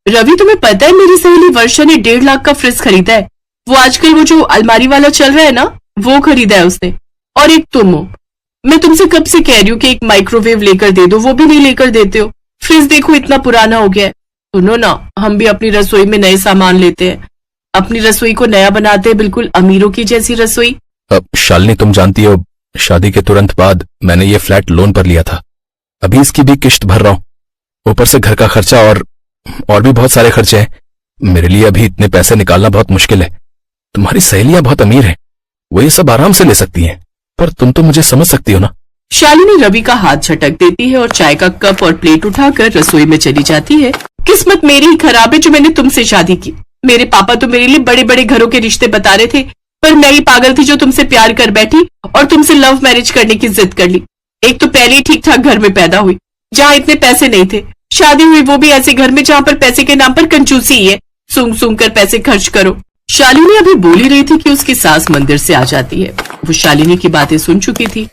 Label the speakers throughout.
Speaker 1: रवि, तुम्हें पता है मेरी सहेली वर्षा ने 1.5 लाख का फ्रिज खरीदा है। वो आजकल वो जो अलमारी वाला चल रहा है ना, वो खरीदा है उसने। और एक तुम हो। मैं तुमसे कब से कह रही हूँ कि एक माइक्रोवेव लेकर दे दो, वो भी नहीं लेकर देते हो। फ्रिज देखो इतना पुराना हो गया है। सुनो ना, हम भी अपनी रसोई में नए सामान लेते हैं, अपनी रसोई को नया बनाते हैं, बिल्कुल अमीरों की जैसी रसोई।
Speaker 2: शालिनी, तुम जानती हो शादी के तुरंत बाद मैंने ये फ्लैट लोन पर लिया था। अभी इसकी भी किश्त भर रहा हूँ, ऊपर से घर का खर्चा और भी बहुत सारे खर्चे हैं। मेरे लिए अभी इतने पैसे निकालना बहुत मुश्किल है। तुम्हारी सहेलियां बहुत अमीर हैं, वो ये सब आराम से ले सकती हैं, पर तुम तो मुझे समझ सकती हो ना।
Speaker 1: शालिनी रवि का हाथ झटक देती है और चाय का कप और प्लेट उठाकर रसोई में चली जाती है। किस्मत मेरी ही खराब है जो मैंने तुमसे शादी की। मेरे पापा तो मेरे लिए बड़े बड़े घरों के रिश्ते बता रहे थे, पर मैं ही पागल थी जो तुमसे प्यार कर बैठी और तुमसे लव मैरिज करने की जिद कर ली। एक तो पहले ही ठीक ठाक घर में पैदा हुई जहाँ इतने पैसे नहीं थे, शादी हुई वो भी ऐसे घर में जहाँ पर पैसे के नाम पर कंजूसी ही है, सूंघ सूंघ कर पैसे खर्च करो। शालिनी अभी बोल ही रही थी कि उसकी सास मंदिर से आ जाती है। वो शालिनी की बातें सुन चुकी थी।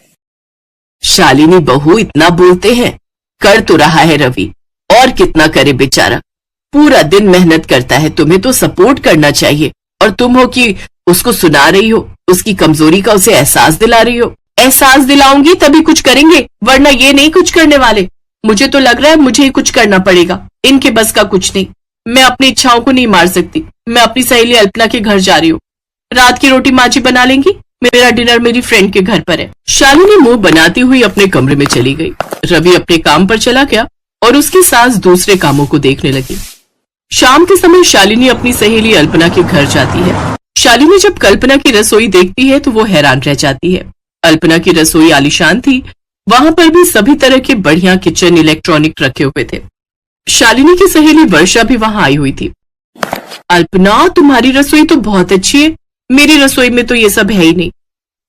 Speaker 1: शालिनी बहू इतना बोलते हैं, कर तो रहा है रवि, और कितना करे बेचारा, पूरा दिन मेहनत करता है, तुम्हें तो सपोर्ट करना चाहिए। और तुम हो कि उसको सुना रही हो, उसकी कमजोरी का उसे एहसास दिला रही हो। एहसास दिलाऊंगी तभी कुछ करेंगे, वरना ये नहीं कुछ करने वाले। मुझे तो लग रहा है मुझे ही कुछ करना पड़ेगा, इनके बस का कुछ नहीं। मैं अपनी इच्छाओं को नहीं मार सकती। मैं अपनी सहेली अल्पना के घर जा रही हूँ, रात की रोटी माँ जी बना लेंगी, मेरा डिनर मेरी फ्रेंड के घर पर है। शालिनी मुंह बनाती हुई अपने कमरे में चली गई। रवि अपने काम पर चला गया और उसकी सास दूसरे कामों को देखने लगी। शाम के समय शालिनी अपनी सहेली अल्पना के घर जाती है। शालिनी जब कल्पना की रसोई देखती है तो वो हैरान रह जाती है। अल्पना की रसोई आलीशान थी, वहां पर भी सभी तरह के बढ़िया किचन इलेक्ट्रॉनिक रखे हुए थे। शालिनी की सहेली वर्षा भी वहां आई हुई थी। अल्पना, तुम्हारी रसोई तो बहुत अच्छी है, मेरी रसोई में तो ये सब है ही नहीं।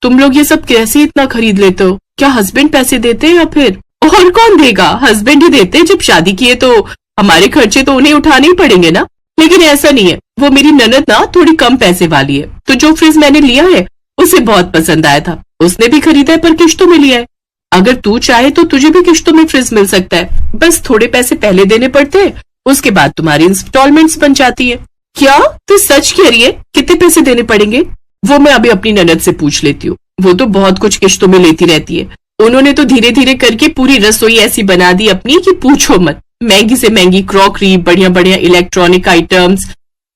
Speaker 1: तुम लोग ये सब कैसे इतना खरीद लेते हो? क्या हस्बैंड पैसे देते हैं या फिर और कौन देगा? हस्बैंड ही देते हैं। जब शादी किए तो हमारे खर्चे तो उन्हें उठाने ही पड़ेंगे ना। लेकिन ऐसा नहीं है, वो मेरी ननद ना थोड़ी कम पैसे वाली है, तो जो फ्रिज मैंने लिया है उसे बहुत पसंद आया था, उसने भी खरीदा है पर किश्तों में लिया है। अगर तू चाहे तो तुझे भी किश्तों में फ्रिज मिल सकता है, बस थोड़े पैसे पहले देने पड़ते हैं, उसके बाद तुम्हारी इंस्टॉलमेंट्स बन जाती है। क्या तू सच कह रही है? कितने पैसे देने पड़ेंगे? वो मैं अभी अपनी ननद से पूछ लेती हूँ, वो तो बहुत कुछ किश्तों में लेती रहती है। उन्होंने तो धीरे धीरे करके पूरी रसोई ऐसी बना दी अपनी कि पूछो मत। महंगी से महंगी क्रॉकरी, बढ़िया बढ़िया इलेक्ट्रॉनिक आइटम्स,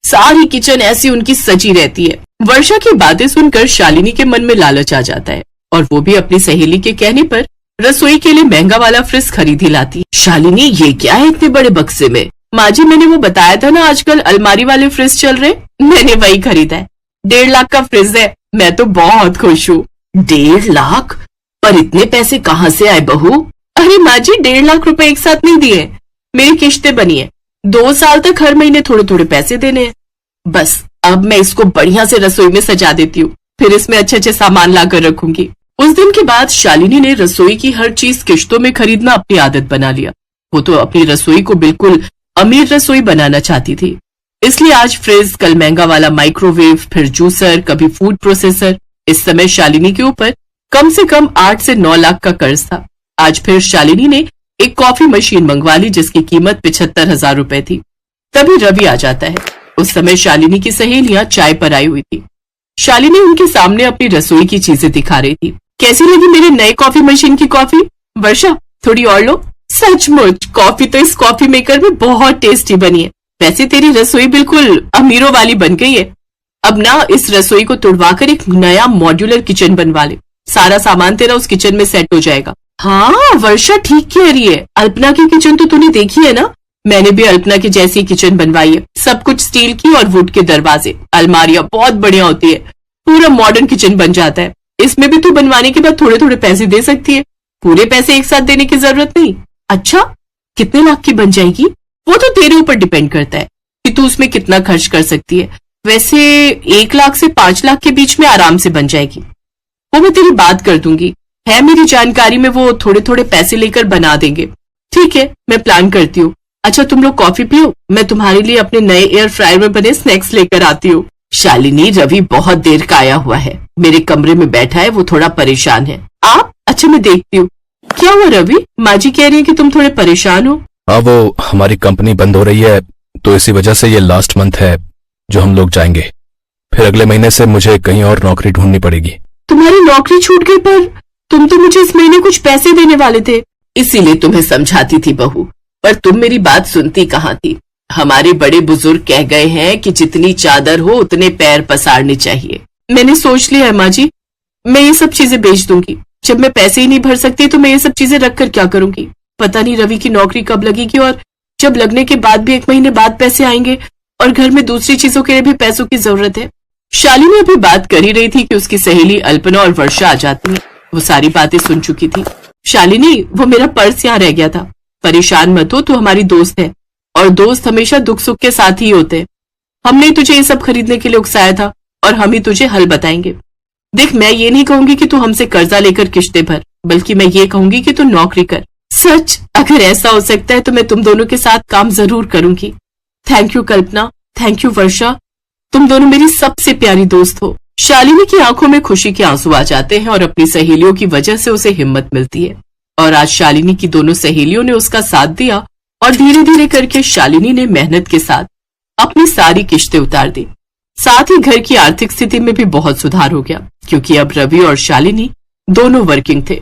Speaker 1: सारी किचन ऐसी उनकी सजी रहती है। वर्षा की बातें सुनकर शालिनी के मन में लालच आ जाता है और वो भी अपनी सहेली के कहने पर रसोई के लिए महंगा वाला फ्रिज खरीद ही लाती। शालिनी, ये क्या है इतने बड़े बक्से में? माँ जी, मैंने वो बताया था ना आजकल अलमारी वाले फ्रिज चल रहे, मैंने वही खरीदा है। 1.5 लाख का फ्रिज है, मैं तो बहुत खुश हूँ। 1.5 लाख? पर इतने पैसे कहाँ से आए बहू? अरे माँ जी, 1.5 लाख रुपए एक साथ नहीं दिए, मेरी किश्तें बनी है, 2 साल तक हर महीने थोड़े थोड़े पैसे देने हैं। बस अब मैं इसको बढ़िया से रसोई में सजा देती हूँ, फिर इसमें अच्छे अच्छे सामान लाकर रखूंगी। उस दिन के बाद शालिनी ने रसोई की हर चीज किश्तों में खरीदना अपनी आदत बना लिया। वो तो अपनी रसोई को बिल्कुल अमीर रसोई बनाना चाहती थी, इसलिए आज फ्रिज, कल महंगा वाला माइक्रोवेव, फिर जूसर, कभी फूड प्रोसेसर। इस समय शालिनी के ऊपर कम से कम 8 से 9 लाख का कर्ज था। आज फिर शालिनी ने एक कॉफी मशीन मंगवा ली जिसकी कीमत 75,000 रुपए थी। तभी रवि आ जाता है। उस समय शालिनी की सहेलियां चाय पर आई हुई थी। शालिनी उनके सामने अपनी रसोई की चीजें दिखा रही थी। कैसी लगी मेरे नए कॉफी मशीन की कॉफी? वर्षा, थोड़ी और लो। सचमुच कॉफी तो इस कॉफी मेकर में बहुत टेस्टी बनी है। वैसे तेरी रसोई बिल्कुल अमीरों वाली बन गई है। अब ना इस रसोई को तुड़वाकर एक नया मॉड्यूलर किचन बनवा ले, सारा सामान तेरा उस किचन में सेट हो जाएगा। हाँ वर्षा ठीक कह रही है, अल्पना की किचन तो तूने देखी है ना, मैंने भी अल्पना की जैसी किचन बनवाई है। सब कुछ स्टील की और वुड के दरवाजे, अलमारियां बहुत बढ़िया होती है, पूरा मॉडर्न किचन बन जाता है। इसमें भी तू बनवाने के बाद थोड़े थोड़े पैसे दे सकती है, पूरे पैसे एक साथ देने की जरूरत नहीं। अच्छा, कितने लाख की बन जाएगी? वो तो तेरे ऊपर डिपेंड करता है कि तू उसमें कितना खर्च कर सकती है। वैसे 1 लाख से 5 लाख के बीच में आराम से बन जाएगी। वो मैं तेरी बात कर दूंगी, है मेरी जानकारी में, वो थोड़े थोड़े पैसे लेकर बना देंगे। ठीक है, मैं प्लान करती हूँ। अच्छा तुम लोग कॉफी पियो, मैं तुम्हारे लिए अपने नए एयर फ्रायर में बने स्नैक्स लेकर आती हूँ। शालिनी, रवि बहुत देर का आया हुआ है, मेरे कमरे में बैठा है, वो थोड़ा परेशान है। आप? अच्छा मैं देखती हूँ। क्या हुआ रवि? माँ जी कह रही है कि तुम थोड़े परेशान हो।
Speaker 2: हाँ, वो हमारी कंपनी बंद हो रही है तो इसी वजह से ये लास्ट मंथ है जो हम लोग जाएंगे। फिर अगले महीने से मुझे कहीं और नौकरी ढूंढनी पड़ेगी।
Speaker 1: तुम्हारी नौकरी छूट गई, पर तुम तो मुझे इस महीने कुछ पैसे देने वाले थे। इसीलिए तुम्हें समझाती थी बहू, पर तुम मेरी बात सुनती कहाँ थी। हमारे बड़े बुजुर्ग कह गए हैं कि जितनी चादर हो उतने पैर पसारने चाहिए। मैंने सोच लिया है माँ जी, मैं ये सब चीजें बेच दूंगी। जब मैं पैसे ही नहीं भर सकती तो मैं ये सब चीजें रखकर क्या करूंगी। पता नहीं रवि की नौकरी कब लगेगी, और जब लगने के बाद भी 1 महीने बाद पैसे आएंगे, और घर में दूसरी चीजों के लिए भी पैसों की जरूरत है। शालिनी अभी बात कर ही रही थी कि उसकी सहेली अल्पना और वर्षा आ जाती है। वो सारी बातें सुन चुकी थी। शालिनी, वो मेरा पर्स यहाँ रह गया था। परेशान मत हो, तू हमारी दोस्त है, और दोस्त हमेशा दुख सुख के साथ ही होते हैं। हमने तुझे ये सब खरीदने के लिए उकसाया था, और हम ही तुझे हल बताएंगे। देख, मैं ये नहीं कहूंगी कि तू हमसे कर्जा लेकर किश्तें भर, बल्कि मैं ये कहूंगी कि तू नौकरी कर। सच, अगर ऐसा हो सकता है तो मैं तुम दोनों के साथ काम जरूर करूंगी। Thank you Kalpana, thank you Varsha, तुम दोनों मेरी सबसे प्यारी दोस्त हो। शालिनी की आंखों में खुशी के आंसू आ जाते हैं और अपनी सहेलियों की वजह से उसे हिम्मत मिलती है। और आज शालिनी की दोनों सहेलियों ने उसका साथ दिया, और धीरे धीरे करके शालिनी ने मेहनत के साथ अपनी सारी किश्तें उतार दी। साथ ही घर की आर्थिक स्थिति में भी बहुत सुधार हो गया, क्योंकि अब रवि और शालिनी दोनों वर्किंग थे।